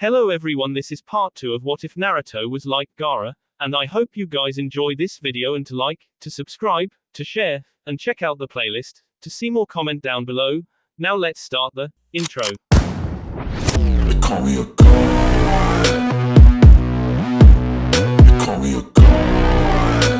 Hello everyone, this is part 2 of What If Naruto Was Like Gaara, and I hope you guys enjoy this video and to like, to subscribe, to share, and check out the playlist, to see more comment down below. Now let's start the intro. They call me a god. They call me a god.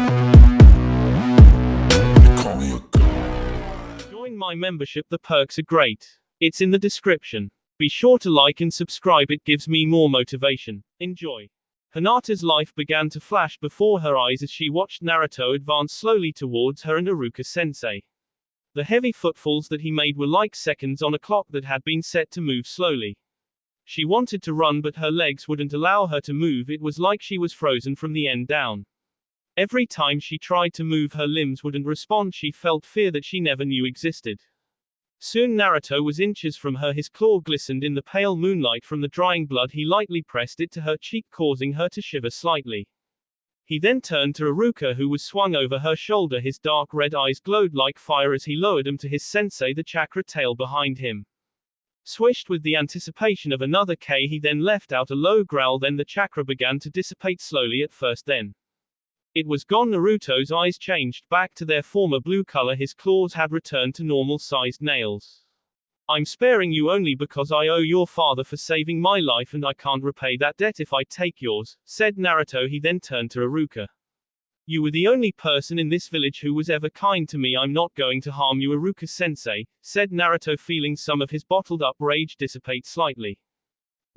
They call me a god. Join my membership, the perks are great. It's in the description. Be sure to like and subscribe, it gives me more motivation. Enjoy. Hinata's life began to flash before her eyes as she watched Naruto advance slowly towards her and Iruka-sensei. The heavy footfalls that he made were like seconds on a clock that had been set to move slowly. She wanted to run but her legs wouldn't allow her to move, it was like she was frozen from the end down. Every time she tried to move her limbs wouldn't respond, she felt fear that she never knew existed. Soon Naruto was inches from her, his claw glistened in the pale moonlight from the drying blood. He lightly pressed it to her cheek, causing her to shiver slightly. He then turned to Iruka, who was swung over her shoulder. His dark red eyes glowed like fire as he lowered them to his sensei, the chakra tail behind him. Swished with the anticipation of another K, he then left out a low growl, then the chakra began to dissipate slowly at first, then it was gone. Naruto's eyes changed back to their former blue color, his claws had returned to normal-sized nails. I'm sparing you only because I owe your father for saving my life and I can't repay that debt if I take yours, said Naruto. He then turned to Iruka. You were the only person in this village who was ever kind to me. I'm not going to harm you, Iruka-sensei, said Naruto, feeling some of his bottled-up rage dissipate slightly.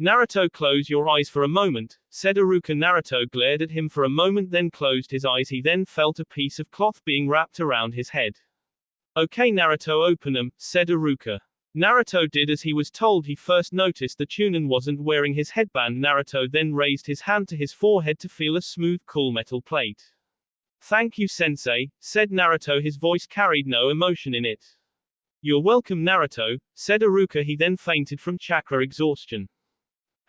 Naruto, close your eyes for a moment, said Iruka. Naruto glared at him for a moment, then closed his eyes. He then felt a piece of cloth being wrapped around his head. Okay Naruto, open them, said Iruka. Naruto did as he was told. He first noticed that Chunin wasn't wearing his headband. Naruto then raised his hand to his forehead to feel a smooth, cool metal plate. Thank you sensei, said Naruto, his voice carried no emotion in it. You're welcome Naruto, said Iruka. He then fainted from chakra exhaustion.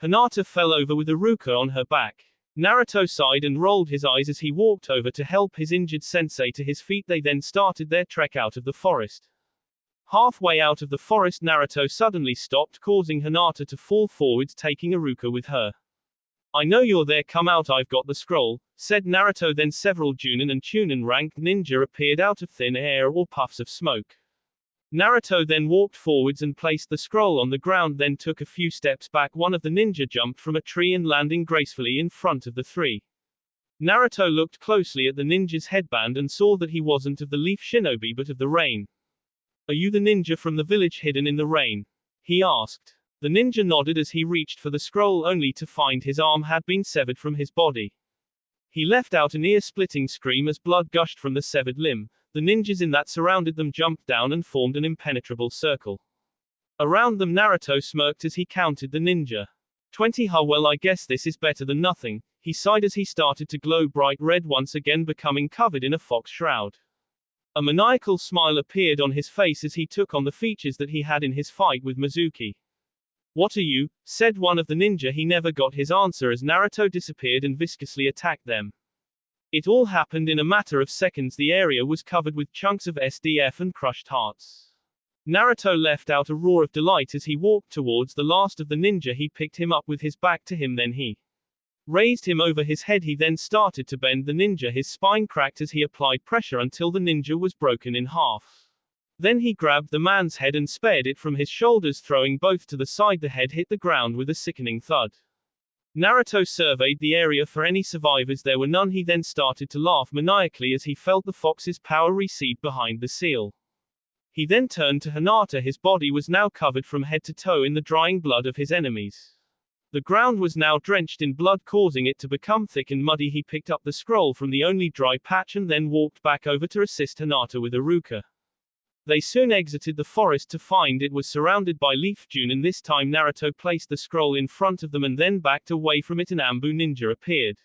Hinata fell over with Iruka on her back. Naruto sighed and rolled his eyes as he walked over to help his injured sensei to his feet. They then started their trek out of the forest. Halfway out of the forest, Naruto suddenly stopped, causing Hinata to fall forwards, taking Iruka with her. I know you're there, come out, I've got the scroll, said Naruto. Then several Junin and Chunin ranked ninja appeared out of thin air or puffs of smoke. Naruto then walked forwards and placed the scroll on the ground, then took a few steps back. One of the ninja jumped from a tree and landing gracefully in front of the three. Naruto looked closely at the ninja's headband and saw that he wasn't of the leaf shinobi but of the rain. Are you the ninja from the village hidden in the rain? He asked. The ninja nodded as he reached for the scroll, only to find his arm had been severed from his body. He let out an ear-splitting scream as blood gushed from the severed limb. The ninjas in that surrounded them jumped down and formed an impenetrable circle. Around them Naruto smirked as he counted the ninja. 20. Well, I guess this is better than nothing, he sighed as he started to glow bright red, once again becoming covered in a fox shroud. A maniacal smile appeared on his face as he took on the features that he had in his fight with Mizuki. What are you? Said one of the ninja. He never got his answer as Naruto disappeared and viscously attacked them. It all happened in a matter of seconds. The area was covered with chunks of SDF and crushed hearts. Naruto let out a roar of delight as he walked towards the last of the ninja. He picked him up with his back to him, then he raised him over his head. He then started to bend the ninja. His spine cracked as he applied pressure until the ninja was broken in half. Then he grabbed the man's head and spared it from his shoulders, throwing both to the side. The head hit the ground with a sickening thud. Naruto surveyed the area for any survivors. There were none. He then started to laugh maniacally as he felt the fox's power recede behind the seal. He then turned to Hinata. His body was now covered from head to toe in the drying blood of his enemies. The ground was now drenched in blood, causing it to become thick and muddy. He picked up the scroll from the only dry patch and then walked back over to assist Hinata with Iruka. They soon exited the forest to find it was surrounded by leaf Junin. This time Naruto placed the scroll in front of them and then backed away from it. An Ambu ninja appeared.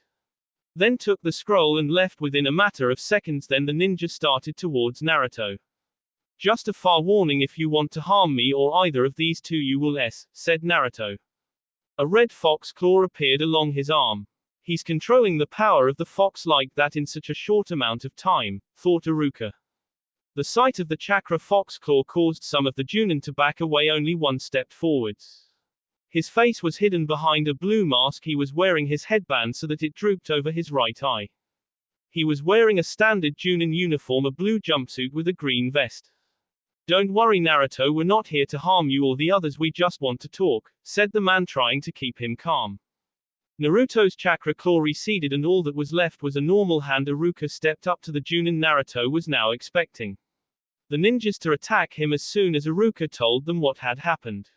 Then took the scroll and left within a matter of seconds. Then the ninja started towards Naruto. Just a far warning, if you want to harm me or either of these two you will said Naruto. A red fox claw appeared along his arm. He's controlling the power of the fox like that in such a short amount of time, thought Iruka. The sight of the chakra fox claw caused some of the Junin to back away. Only one stepped forwards. His face was hidden behind a blue mask. He was wearing his headband so that it drooped over his right eye. He was wearing a standard Junin uniform, a blue jumpsuit with a green vest. "Don't worry Naruto, we're not here to harm you or the others, we just want to talk," said the man, trying to keep him calm. Naruto's chakra claw receded and all that was left was a normal hand. Iruka stepped up to the Junin Naruto was now expecting the ninjas to attack him as soon as Iruka told them what had happened.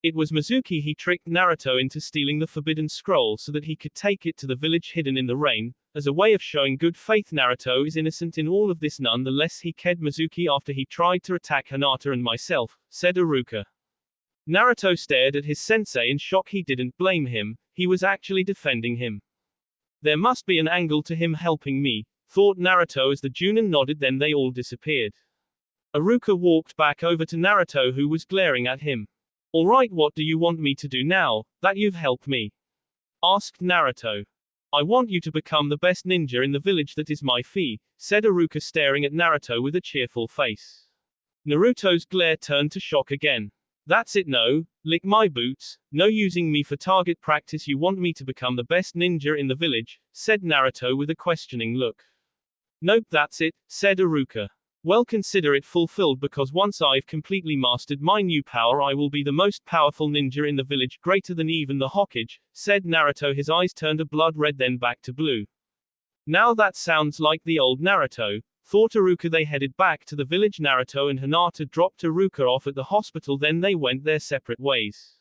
It was Mizuki. He tricked Naruto into stealing the forbidden scroll so that he could take it to the village hidden in the rain. As a way of showing good faith, Naruto is innocent in all of this. Nonetheless, he killed Mizuki after he tried to attack Hinata and myself, said Iruka. Naruto stared at his sensei in shock. He didn't blame him, he was actually defending him. There must be an angle to him helping me, thought Naruto as the Junin nodded. Then they all disappeared. Iruka walked back over to Naruto, who was glaring at him. "Alright, what do you want me to do now, that you've helped me?" asked Naruto. "I want you to become the best ninja in the village, that is my fee," said Iruka, staring at Naruto with a cheerful face. Naruto's glare turned to shock again. "That's it, no, lick my boots, no using me for target practice. You want me to become the best ninja in the village?" said Naruto with a questioning look. "Nope, that's it," said Iruka. "Well, consider it fulfilled, because once I've completely mastered my new power, I will be the most powerful ninja in the village, greater than even the Hokage," said Naruto. His eyes turned a blood red, then back to blue. Now that sounds like the old Naruto, thought Iruka. They headed back to the village. Naruto and Hinata dropped Iruka off at the hospital, then they went their separate ways.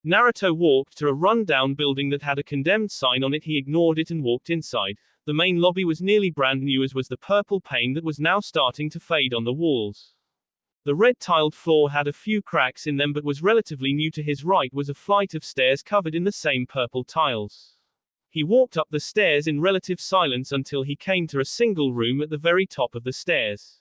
Naruto walked to a run-down building that had a condemned sign on it. He ignored it and walked inside. The main lobby was nearly brand new, as was the purple paint that was now starting to fade on the walls. The red-tiled floor had a few cracks in them but was relatively new. To his right was a flight of stairs covered in the same purple tiles. He walked up the stairs in relative silence until he came to a single room at the very top of the stairs.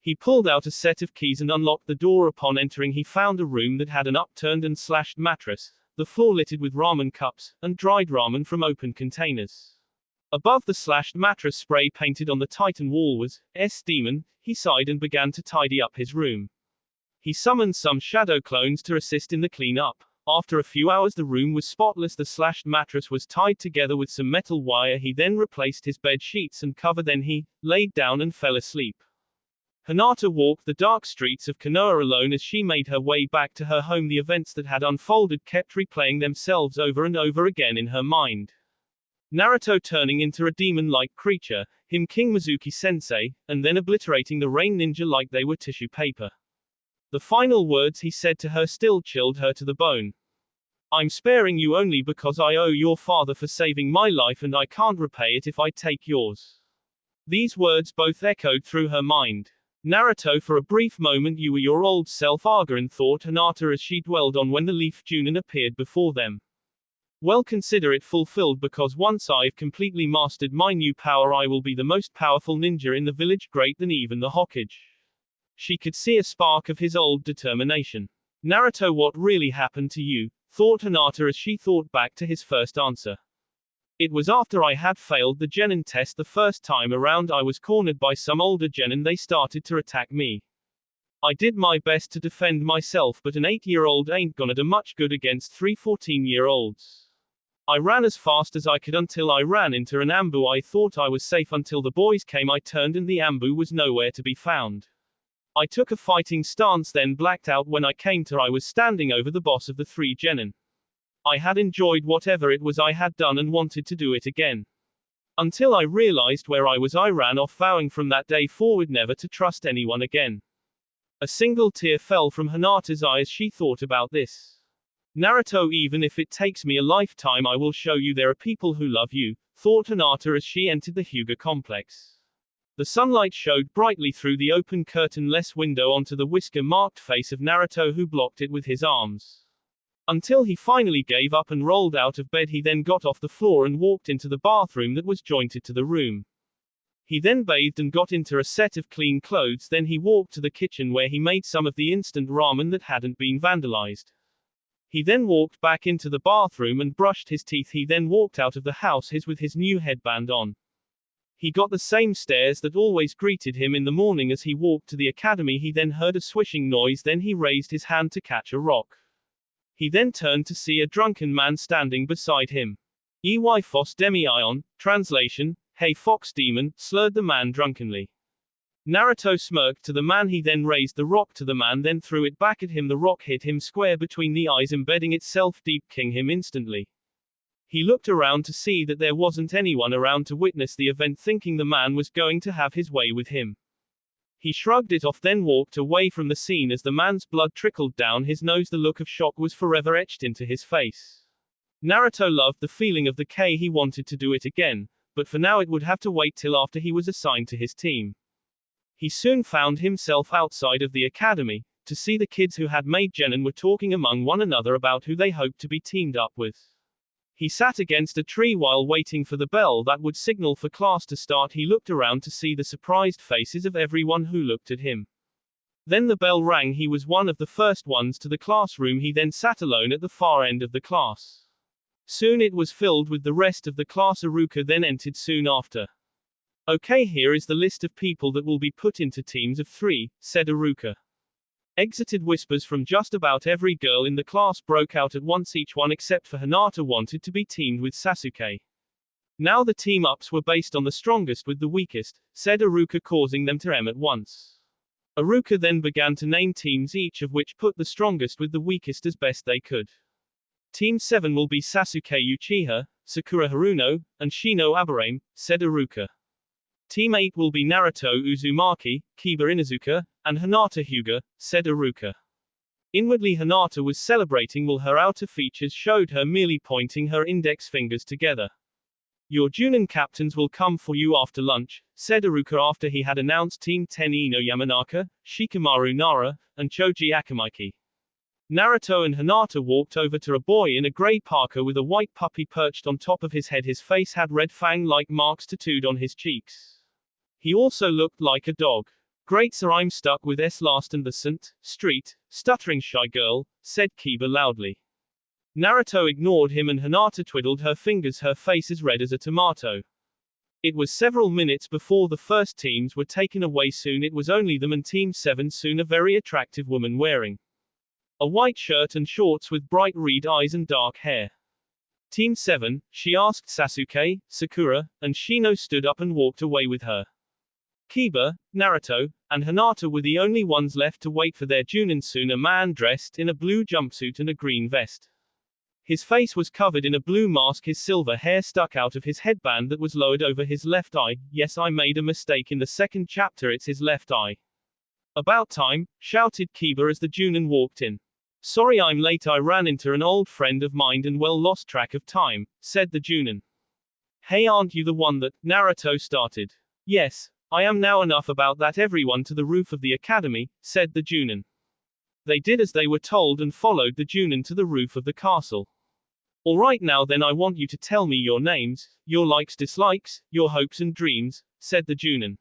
He pulled out a set of keys and unlocked the door. Upon entering, he found a room that had an upturned and slashed mattress, the floor littered with ramen cups, and dried ramen from open containers. Above the slashed mattress, spray painted on the Titan wall, was S-Demon. He sighed and began to tidy up his room. He summoned some shadow clones to assist in the clean-up. After a few hours, the room was spotless. The slashed mattress was tied together with some metal wire. He then replaced his bed sheets and cover. Then he laid down and fell asleep. Hinata walked the dark streets of Konoha alone as she made her way back to her home. The events that had unfolded kept replaying themselves over and over again in her mind. Naruto turning into a demon-like creature, him King Mizuki Sensei, and then obliterating the rain ninja like they were tissue paper. The final words he said to her still chilled her to the bone. "I'm sparing you only because I owe your father for saving my life, and I can't repay it if I take yours." These words both echoed through her mind. "Naruto, for a brief moment you were your old self again," thought Hinata as she dwelled on when the Leaf Junin appeared before them. "Well, consider it fulfilled, because once I've completely mastered my new power, I will be the most powerful ninja in the village, greater than even the Hokage." She could see a spark of his old determination. "Naruto, what really happened to you?" thought Hinata as she thought back to his first answer. "It was after I had failed the genin test the first time around. I was cornered by some older genin. They started to attack me. I did my best to defend myself, but an 8-year-old ain't gonna do much good against 3 14-year-olds. I ran as fast as I could until I ran into an ambu. I thought I was safe until the boys came. I turned and the ambu was nowhere to be found. I took a fighting stance, then blacked out. When I came to, I was standing over the boss of the 3 genin. I had enjoyed whatever it was I had done and wanted to do it again. Until I realized where I was, I ran off, vowing from that day forward never to trust anyone again." A single tear fell from Hinata's eye as she thought about this. "Naruto, even if it takes me a lifetime, I will show you there are people who love you," thought Hinata as she entered the Hyuga complex. The sunlight showed brightly through the open curtain-less window onto the whisker-marked face of Naruto, who blocked it with his arms. Until he finally gave up and rolled out of bed. He then got off the floor and walked into the bathroom that was jointed to the room. He then bathed and got into a set of clean clothes. Then he walked to the kitchen where he made some of the instant ramen that hadn't been vandalized. He then walked back into the bathroom and brushed his teeth. He then walked out of the house with his new headband on. He got the same stares that always greeted him in the morning as he walked to the academy. He then heard a swishing noise. Then he raised his hand to catch a rock. He then turned to see a drunken man standing beside him. "Ey Fos Demi-Ion," translation, "Hey Fox Demon," slurred the man drunkenly. Naruto smirked to the man. He then raised the rock to the man, then threw it back at him. The rock hit him square between the eyes, embedding itself deep, killing him instantly. He looked around to see that there wasn't anyone around to witness the event, thinking the man was going to have his way with him. He shrugged it off, then walked away from the scene as the man's blood trickled down his nose. The look of shock was forever etched into his face. Naruto loved the feeling of the K. He wanted to do it again, but for now it would have to wait till after he was assigned to his team. He soon found himself outside of the academy, to see the kids who had made Genin were talking among one another about who they hoped to be teamed up with. He sat against a tree while waiting for the bell that would signal for class to start. He looked around to see the surprised faces of everyone who looked at him. Then the bell rang. He was one of the first ones to the classroom. He then sat alone at the far end of the class. Soon it was filled with the rest of the class. Iruka then entered soon after. "Okay, here is the list of people that will be put into teams of 3, said Iruka. Exited whispers from just about every girl in the class broke out at once. Each one except for Hinata wanted to be teamed with Sasuke. Now the team-ups were based on the strongest with the weakest, said Iruka, causing them to at once. Iruka then began to name teams, each of which put the strongest with the weakest as best they could. Team 7 will be Sasuke Uchiha, Sakura Haruno, and Shino Aburame, said Iruka. Team 8 will be Naruto Uzumaki, Kiba Inuzuka, and Hinata Hyuga, said Iruka. Inwardly Hinata was celebrating while her outer features showed her merely pointing her index fingers together. Your Junin captains will come for you after lunch, said Iruka after he had announced Team 10 Ino Yamanaka, Shikamaru Nara, and Choji Akamaiki. Naruto and Hinata walked over to a boy in a grey parka with a white puppy perched on top of his head. His face had red fang-like marks tattooed on his cheeks. He also looked like a dog. Great sir, I'm stuck with S last and the street, stuttering shy girl, said Kiba loudly. Naruto ignored him and Hinata twiddled her fingers, her face as red as a tomato. It was several minutes before the first teams were taken away. Soon it was only them and Team 7, soon a very attractive woman wearing a white shirt and shorts with bright red eyes and dark hair. Team 7, she asked. Sasuke, Sakura, and Shino stood up and walked away with her. Kiba, Naruto, and Hinata were the only ones left to wait for their Junin. Soon a man dressed in a blue jumpsuit and a green vest. His face was covered in a blue mask. His silver hair stuck out of his headband that was lowered over his left eye. Yes, I made a mistake in the second chapter, it's his left eye. About time, shouted Kiba as the Junin walked in. Sorry I'm late, I ran into an old friend of mine and well lost track of time, said the Junin. Hey, aren't you the one that, Naruto started. Yes, I am. Now enough about that, everyone to the roof of the academy, said the Junin. They did as they were told and followed the Junin to the roof of the castle. Alright, now then I want you to tell me your names, your likes, dislikes, your hopes and dreams, said the Junin.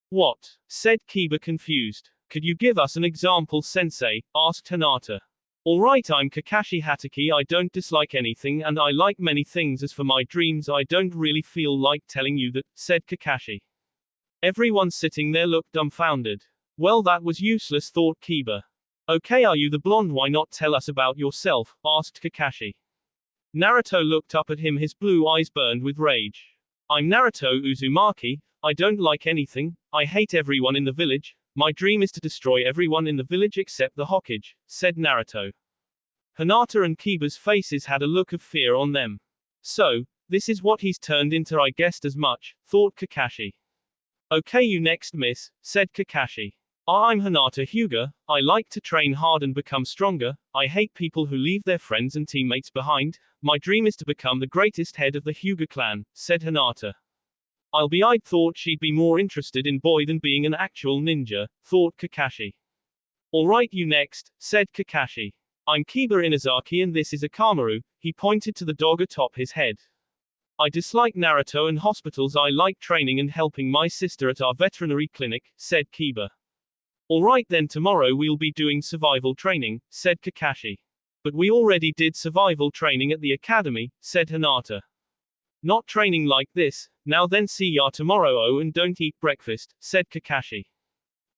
What? Said Kiba confused. Could you give us an example, sensei? Asked Hinata. Alright, I'm Kakashi Hatake. I don't dislike anything and I like many things. As for my dreams, I don't really feel like telling you that, said Kakashi. Everyone sitting there looked dumbfounded. Well, that was useless, thought Kiba. Okay, are you the blonde? Why not tell us about yourself? Asked Kakashi. Naruto looked up at him, his blue eyes burned with rage. I'm Naruto Uzumaki. I don't like anything. I hate everyone in the village. My dream is to destroy everyone in the village except the Hokage, said Naruto. Hinata and Kiba's faces had a look of fear on them. So, this is what he's turned into. I guessed as much, thought Kakashi. Okay, you next, miss, said Kakashi. I'm Hinata Hyuga. I like to train hard and become stronger. I hate people who leave their friends and teammates behind. My dream is to become the greatest head of the Hyuga clan, said Hinata. I'd thought she'd be more interested in boy than being an actual ninja, thought Kakashi. Alright, you next, said Kakashi. I'm Kiba Inazaki and this is Akamaru. He pointed to the dog atop his head. I dislike Naruto and hospitals. I like training and helping my sister at our veterinary clinic, said Kiba. Alright then, tomorrow we'll be doing survival training, said Kakashi. But we already did survival training at the academy, said Hinata. Not training like this. Now then, see ya tomorrow. Oh, and don't eat breakfast, said Kakashi.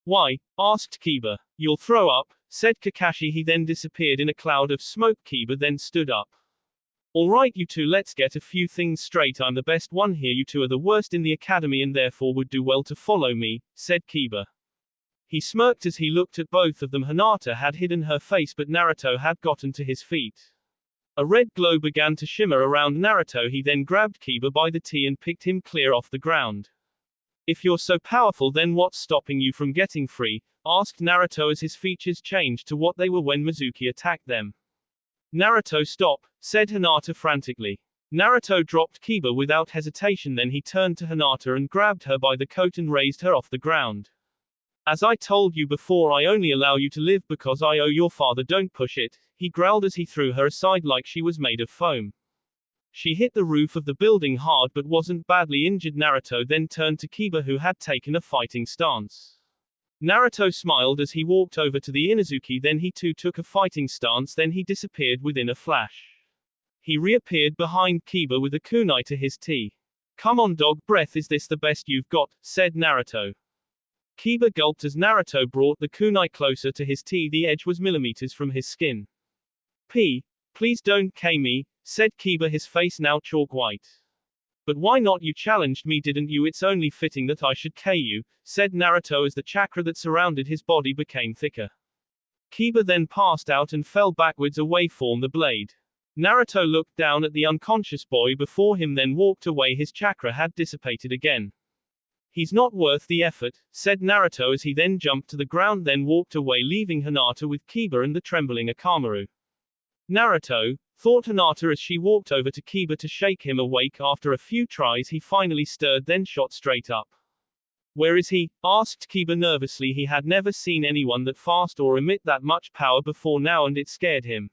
Why? Asked Kiba. You'll throw up, said Kakashi. He then disappeared in a cloud of smoke. Kiba then stood up. Alright you two, let's get a few things straight. I'm the best one here, you two are the worst in the academy and therefore would do well to follow me, said Kiba. He smirked as he looked at both of them. Hinata had hidden her face but Naruto had gotten to his feet. A red glow began to shimmer around Naruto. He then grabbed Kiba by the tee and picked him clear off the ground. If you're so powerful, then what's stopping you from getting free? Asked Naruto as his features changed to what they were when Mizuki attacked them. Naruto, stop, said Hinata frantically. Naruto dropped Kiba without hesitation, then he turned to Hinata and grabbed her by the coat and raised her off the ground. As I told you before, I only allow you to live because I owe your father. Don't push it, he growled as he threw her aside like she was made of foam. She hit the roof of the building hard but wasn't badly injured. Naruto then turned to Kiba, who had taken a fighting stance. Naruto smiled as he walked over to the Inazuki, then he too took a fighting stance, then he disappeared within a flash. He reappeared behind Kiba with a kunai to his tee. Come on dog breath, is this the best you've got? Said Naruto. Kiba gulped as Naruto brought the kunai closer to his tee. The edge was millimeters from his skin. Please don't K me, said Kiba, his face now chalk white. But why not? You challenged me, didn't you? It's only fitting that I should K you, said Naruto as the chakra that surrounded his body became thicker. Kiba then passed out and fell backwards away from the blade. Naruto looked down at the unconscious boy before him, then walked away. His chakra had dissipated again. He's not worth the effort, said Naruto as he then jumped to the ground, then walked away, leaving Hinata with Kiba and the trembling Akamaru. Naruto, thought Hinata as she walked over to Kiba to shake him awake. After a few tries he finally stirred, then shot straight up. Where is he? Asked Kiba nervously. He had never seen anyone that fast or emit that much power before now and it scared him.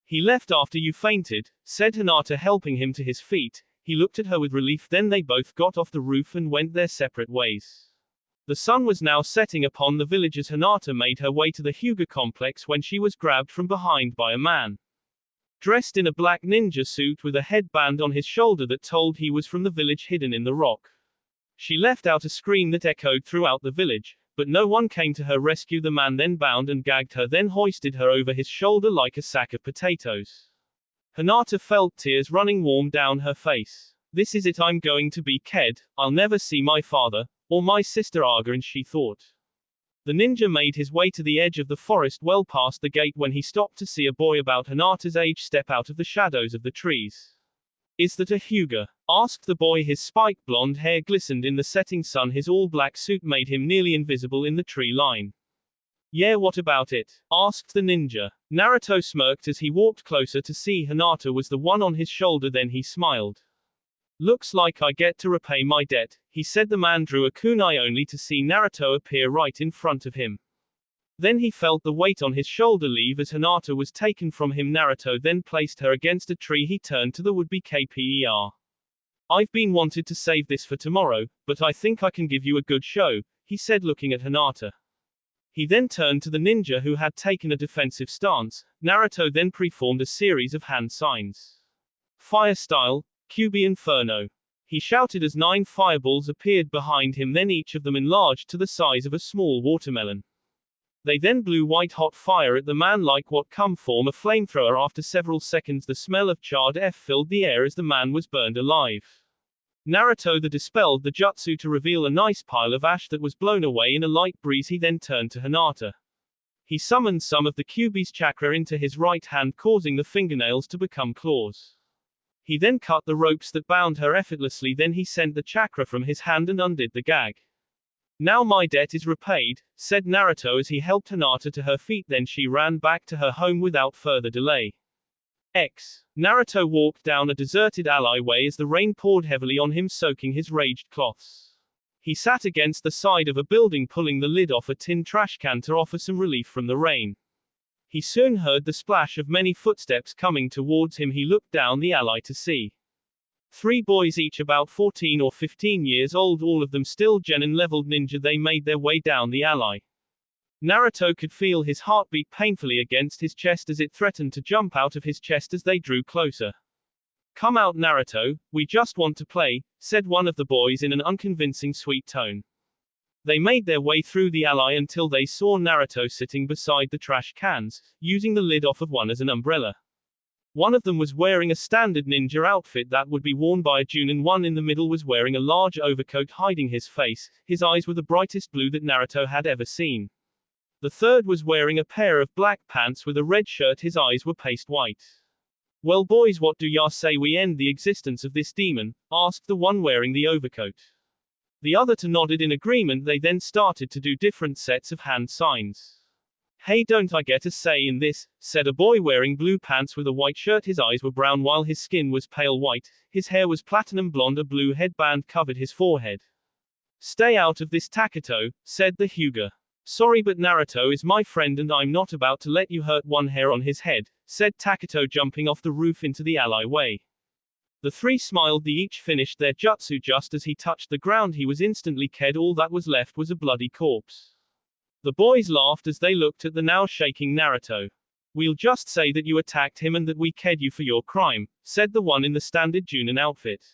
He left after you fainted, said Hinata, helping him to his feet. He looked at her with relief, then they both got off the roof and went their separate ways. The sun was now setting upon the village as Hinata made her way to the Hyuga complex when she was grabbed from behind by a man. Dressed in a black ninja suit with a headband on his shoulder that told he was from the village hidden in the rock. She let out a scream that echoed throughout the village, but no one came to her rescue. The man then bound and gagged her, then hoisted her over his shoulder like a sack of potatoes. Hinata felt tears running warm down her face. This is it, I'm going to be ked, I'll never see my father, or my sister again, she thought. The ninja made his way to the edge of the forest well past the gate when he stopped to see a boy about Hinata's age step out of the shadows of the trees. Is that a Hyuga? Asked the boy. His spiked blonde hair glistened in the setting sun. His all-black suit made him nearly invisible in the tree line. Yeah, what about it? Asked the ninja. Naruto smirked as he walked closer to see Hinata was the one on his shoulder, then he smiled. Looks like I get to repay my debt, he said. The man drew a kunai only to see Naruto appear right in front of him. Then he felt the weight on his shoulder leave as Hinata was taken from him. Naruto then placed her against a tree. He turned to the would-be Kper. I've been wanted to save this for tomorrow, but I think I can give you a good show, he said, looking at Hinata. He then turned to the ninja who had taken a defensive stance. Naruto then preformed a series of hand signs. Fire style, QB Inferno. He shouted as 9 fireballs appeared behind him, then each of them enlarged to the size of a small watermelon. They then blew white-hot fire at the man like what come from a flamethrower. After several seconds the smell of charred F filled the air as the man was burned alive. Naruto the dispelled the jutsu to reveal a nice pile of ash that was blown away in a light breeze. He then turned to Hinata. He summoned some of the QB's chakra into his right hand, causing the fingernails to become claws. He then cut the ropes that bound her effortlessly, then he sent the chakra from his hand and undid the gag. Now my debt is repaid, said Naruto as he helped Hinata to her feet, then she ran back to her home without further delay. Naruto walked down a deserted alleyway as the rain poured heavily on him, soaking his raged cloths. He sat against the side of a building, pulling the lid off a tin trash can to offer some relief from the rain. He soon heard the splash of many footsteps coming towards him. He looked down the alley to see 3 boys, each about 14 or 15 years old, all of them still genin-leveled ninja. They made their way down the alley. Naruto could feel his heartbeat painfully against his chest as it threatened to jump out of his chest as they drew closer. Come out, Naruto, we just want to play, said one of the boys in an unconvincing sweet tone. They made their way through the alley until they saw Naruto sitting beside the trash cans, using the lid off of one as an umbrella. One of them was wearing a standard ninja outfit that would be worn by a Jun, and one in the middle was wearing a large overcoat hiding his face. His eyes were the brightest blue that Naruto had ever seen. The third was wearing a pair of black pants with a red shirt. His eyes were paste white. Well boys, what do ya say we end the existence of this demon? Asked the one wearing the overcoat. The other two nodded in agreement. They then started to do different sets of hand signs. Hey, don't I get a say in this? Said a boy wearing blue pants with a white shirt. His eyes were brown while his skin was pale white. His hair was platinum blonde. A blue headband covered his forehead. Stay out of this, Taketo, said the Hyuga. Sorry, but Naruto is my friend and I'm not about to let you hurt one hair on his head, said Taketo, jumping off the roof into the alleyway. The three smiled. They each finished their jutsu. Just as he touched the ground, he was instantly killed. All that was left was a bloody corpse. The boys laughed as they looked at the now shaking Naruto. We'll just say that you attacked him and that we killed you for your crime, said the one in the standard Junin outfit.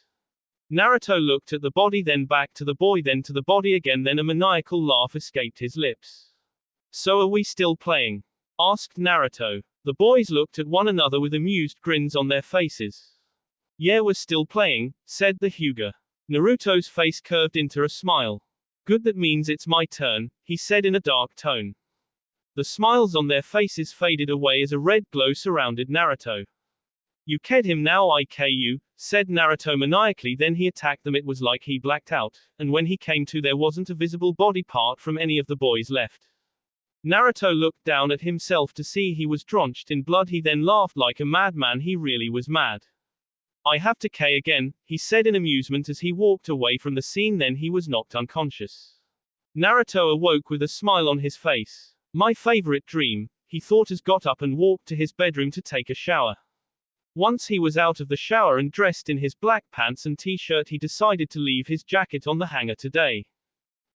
Naruto looked at the body, then back to the boy, then to the body again, then a maniacal laugh escaped his lips. So are we still playing? Asked Naruto. The boys looked at one another with amused grins on their faces. Yeah, we're still playing, said the Hyuga. Naruto's face curved into a smile. Good, that means it's my turn, he said in a dark tone. The smiles on their faces faded away as a red glow surrounded Naruto. You killed him, now I kill you, said Naruto maniacally. Then he attacked them. It was like he blacked out, and when he came to, there wasn't a visible body part from any of the boys left. Naruto looked down at himself to see he was drenched in blood. He then laughed like a madman. He really was mad. I have to kill again, he said in amusement as he walked away from the scene. Then he was knocked unconscious. Naruto awoke with a smile on his face. My favorite dream, he thought, as got up and walked to his bedroom to take a shower. Once he was out of the shower and dressed in his black pants and t-shirt, he decided to leave his jacket on the hanger today.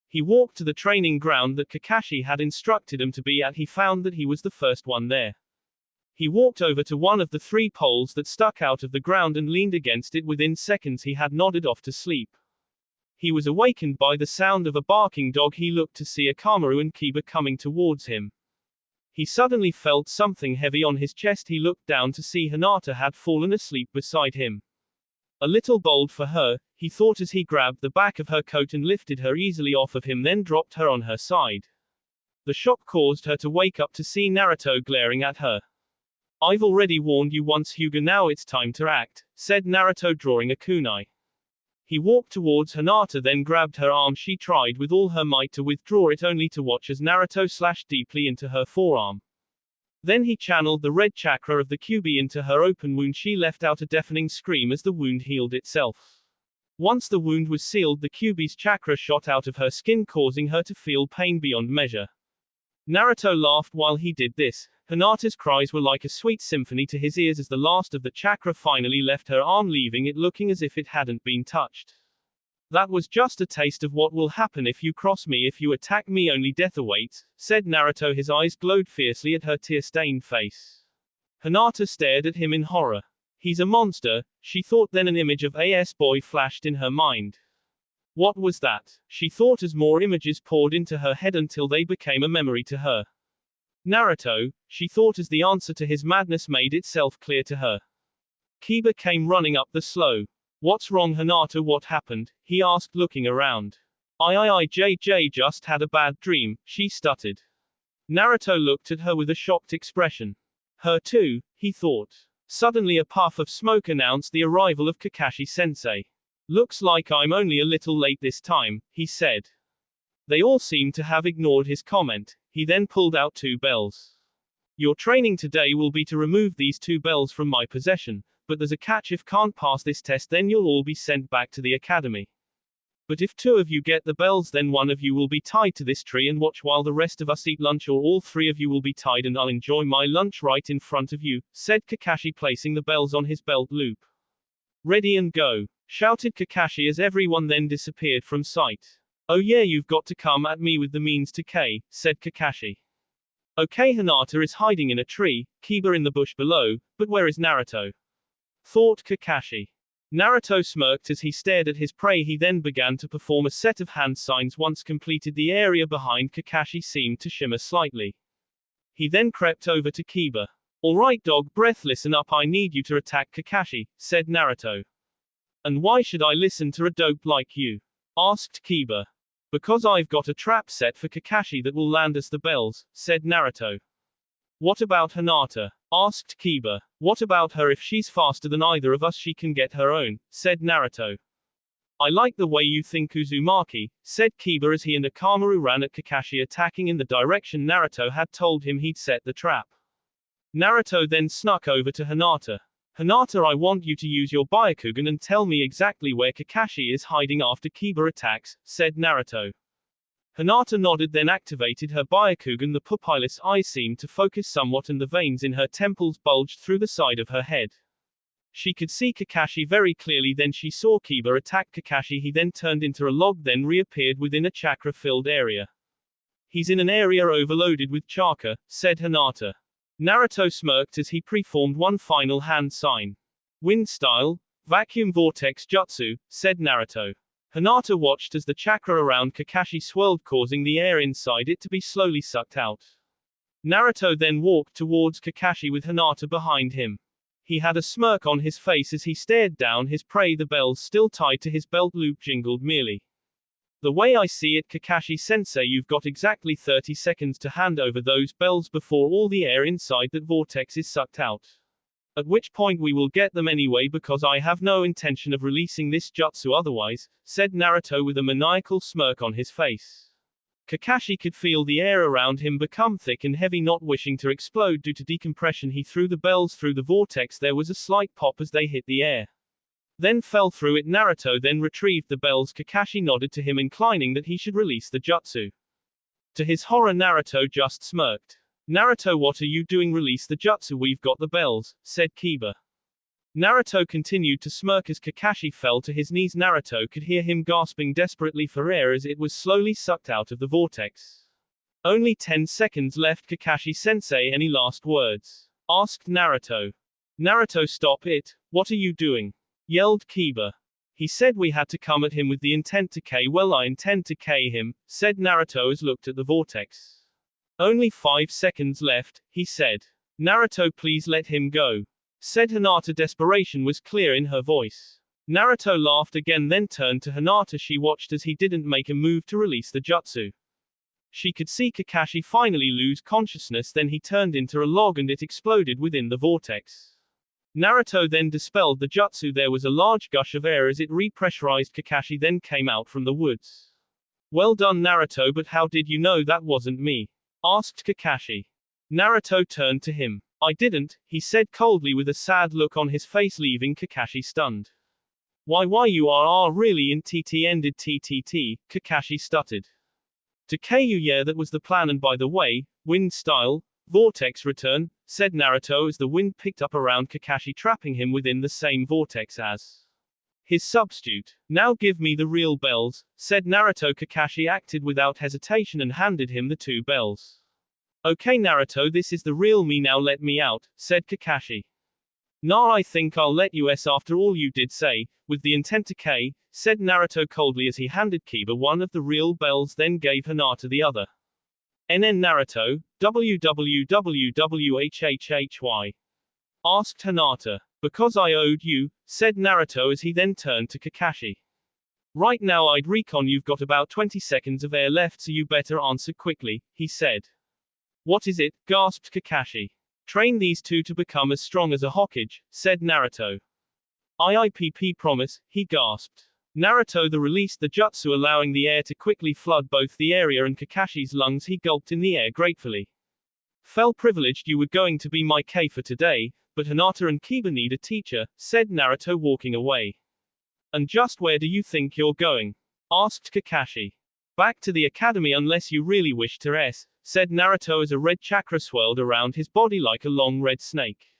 He walked to the training ground that Kakashi had instructed him to be at. He found that he was the first one there. He walked over to one of the three poles that stuck out of the ground and leaned against it. Within seconds he had nodded off to sleep. He was awakened by the sound of a barking dog. He looked to see Akamaru and Kiba coming towards him. He suddenly felt something heavy on his chest. He looked down to see Hinata had fallen asleep beside him. A little bold for her, he thought, as he grabbed the back of her coat and lifted her easily off of him, then dropped her on her side. The shock caused her to wake up to see Naruto glaring at her. I've already warned you once, Hyuga, now it's time to act, said Naruto, drawing a kunai. He walked towards Hinata, then grabbed her arm. She tried with all her might to withdraw it, only to watch as Naruto slashed deeply into her forearm. Then he channeled the red chakra of the Kyuubi into her open wound. She let out a deafening scream as the wound healed itself. Once the wound was sealed, the Kyuubi's chakra shot out of her skin, causing her to feel pain beyond measure. Naruto laughed while he did this. Hinata's cries were like a sweet symphony to his ears as the last of the chakra finally left her arm, leaving it looking as if it hadn't been touched. That was just a taste of what will happen if you cross me. If you attack me, only death awaits, said Naruto. His eyes glowed fiercely at her tear-stained face. Hinata stared at him in horror. He's a monster, she thought. Then an image of AS boy flashed in her mind. What was that? She thought as more images poured into her head until they became a memory to her. Naruto, she thought as the answer to his madness made itself clear to her. Kiba came running up the slope. What's wrong, Hinata? What happened? He asked, looking around. JJ just had a bad dream, she stuttered. Naruto looked at her with a shocked expression. Her too, he thought. Suddenly a puff of smoke announced the arrival of Kakashi-sensei. Looks like I'm only a little late this time, he said. They all seemed to have ignored his comment. He then pulled out 2 bells. Your training today will be to remove these 2 bells from my possession, but there's a catch. If can't pass this test, then you'll all be sent back to the academy. But if 2 of you get the bells, then 1 of you will be tied to this tree and watch while the rest of us eat lunch, or all 3 of you will be tied and I'll enjoy my lunch right in front of you, said Kakashi, placing the bells on his belt loop. Ready and go, shouted Kakashi as everyone then disappeared from sight. Oh yeah, you've got to come at me with the means to K, said Kakashi. Okay, Hinata is hiding in a tree, Kiba in the bush below, but where is Naruto? Thought Kakashi. Naruto smirked as he stared at his prey. He then began to perform a set of hand signs. Once completed, the area behind Kakashi seemed to shimmer slightly. He then crept over to Kiba. Alright dog breath, listen up, I need you to attack Kakashi, said Naruto. And why should I listen to a dope like you? Asked Kiba. Because I've got a trap set for Kakashi that will land us the bells, said Naruto. What about Hinata? Asked Kiba. What about her? If she's faster than either of us, she can get her own, said Naruto. I like the way you think, Uzumaki, said Kiba as he and Akamaru ran at Kakashi, attacking in the direction Naruto had told him he'd set the trap. Naruto then snuck over to Hinata. Hinata, I want you to use your Byakugan and tell me exactly where Kakashi is hiding after Kiba attacks, said Naruto. Hinata nodded, then activated her Byakugan. The pupilless eyes seemed to focus somewhat and the veins in her temples bulged through the side of her head. She could see Kakashi very clearly. Then she saw Kiba attack Kakashi. He then turned into a log, then reappeared within a chakra-filled area. He's in an area overloaded with chakra, said Hinata. Naruto smirked as he preformed one final hand sign. Wind style, vacuum vortex jutsu, said Naruto. Hinata watched as the chakra around Kakashi swirled, causing the air inside it to be slowly sucked out. Naruto then walked towards Kakashi with Hinata behind him. He had a smirk on his face as he stared down his prey. The bells still tied to his belt loop jingled merely. The way I see it, Kakashi-sensei, you've got exactly 30 seconds to hand over those bells before all the air inside that vortex is sucked out. At which point we will get them anyway, because I have no intention of releasing this jutsu otherwise, said Naruto with a maniacal smirk on his face. Kakashi could feel the air around him become thick and heavy. Not wishing to explode due to decompression, he threw the bells through the vortex. There was a slight pop as they hit the air. Then fell through it. Naruto then retrieved the bells. Kakashi nodded to him, inclining that he should release the jutsu. To his horror, Naruto just smirked. Naruto, what are you doing? Release the jutsu, we've got the bells, said Kiba. Naruto continued to smirk as Kakashi fell to his knees. Naruto could hear him gasping desperately for air as it was slowly sucked out of the vortex. Only 10 seconds left. Kakashi-sensei, any last words? Asked Naruto. Naruto, stop it, what are you doing? Yelled Kiba. He said we had to come at him with the intent to K. Well, I intend to K him, said Naruto as looked at the vortex. Only 5 seconds left, he said. Naruto, please let him go, said Hinata. Desperation was clear in her voice. Naruto laughed again, then turned to Hinata. She watched as he didn't make a move to release the jutsu. She could see Kakashi finally lose consciousness, then he turned into a log and it exploded within the vortex. Naruto then dispelled the jutsu. There was a large gush of air as it repressurized. Kakashi then came out from the woods. Well done, Naruto, but how did you know that wasn't me? Asked Kakashi. Naruto turned to him. I didn't, he said coldly with a sad look on his face, leaving Kakashi stunned. Why you are really in TT ended TTT, Kakashi stuttered. To KU, yeah, that was the plan, and by the way, wind style, vortex return, said Naruto as the wind picked up around Kakashi, trapping him within the same vortex as his substitute. Now give me the real bells, said Naruto. Kakashi acted without hesitation and handed him the 2 bells. Okay Naruto, this is the real me, now let me out, said Kakashi. Nah, I think I'll let you after all you did say, with the intent to K, said Naruto coldly as he handed Kiba one of the real bells, then gave Hinata the other. NN Naruto, www.hhhy? Asked Hinata. Because I owed you, said Naruto as he then turned to Kakashi. Right now I'd recon, you've got about 20 seconds of air left, so you better answer quickly, he said. What is it? Gasped Kakashi. Train these 2 to become as strong as a Hokage, said Naruto. IIPP promise, he gasped. Naruto released the jutsu, allowing the air to quickly flood both the area and Kakashi's lungs. He gulped in the air gratefully. Felt privileged you were going to be my K for today, but Hinata and Kiba need a teacher, said Naruto walking away. And just where do you think you're going? Asked Kakashi. Back to the academy unless you really wish to, said Naruto as a red chakra swirled around his body like a long red snake.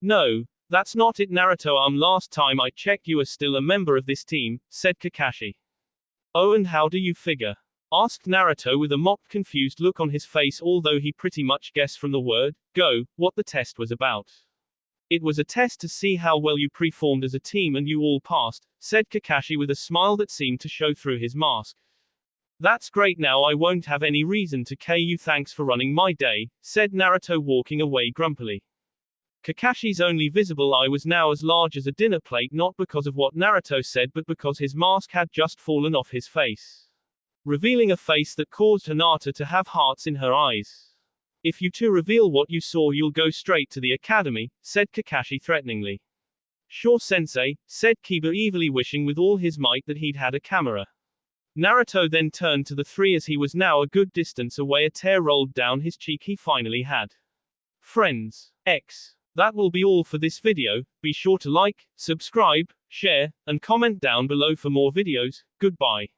No, that's not it Naruto. Last time I checked you are still a member of this team, said Kakashi. Oh, and how do you figure? Asked Naruto with a mock confused look on his face, although he pretty much guessed from the word go what the test was about. It was a test to see how well you performed as a team and you all passed, said Kakashi with a smile that seemed to show through his mask. That's great, now I won't have any reason to pay you thanks for running my day, said Naruto walking away grumpily. Kakashi's only visible eye was now as large as a dinner plate, not because of what Naruto said but because his mask had just fallen off his face, revealing a face that caused Hinata to have hearts in her eyes. If you two reveal what you saw, you'll go straight to the academy, said Kakashi threateningly. Sure sensei, said Kiba evilly, wishing with all his might that he'd had a camera. Naruto then turned to the three. As he was now a good distance away, a tear rolled down his cheek. He finally had friends. That will be all for this video. Be sure to like, subscribe, share, and comment down below for more videos. Goodbye.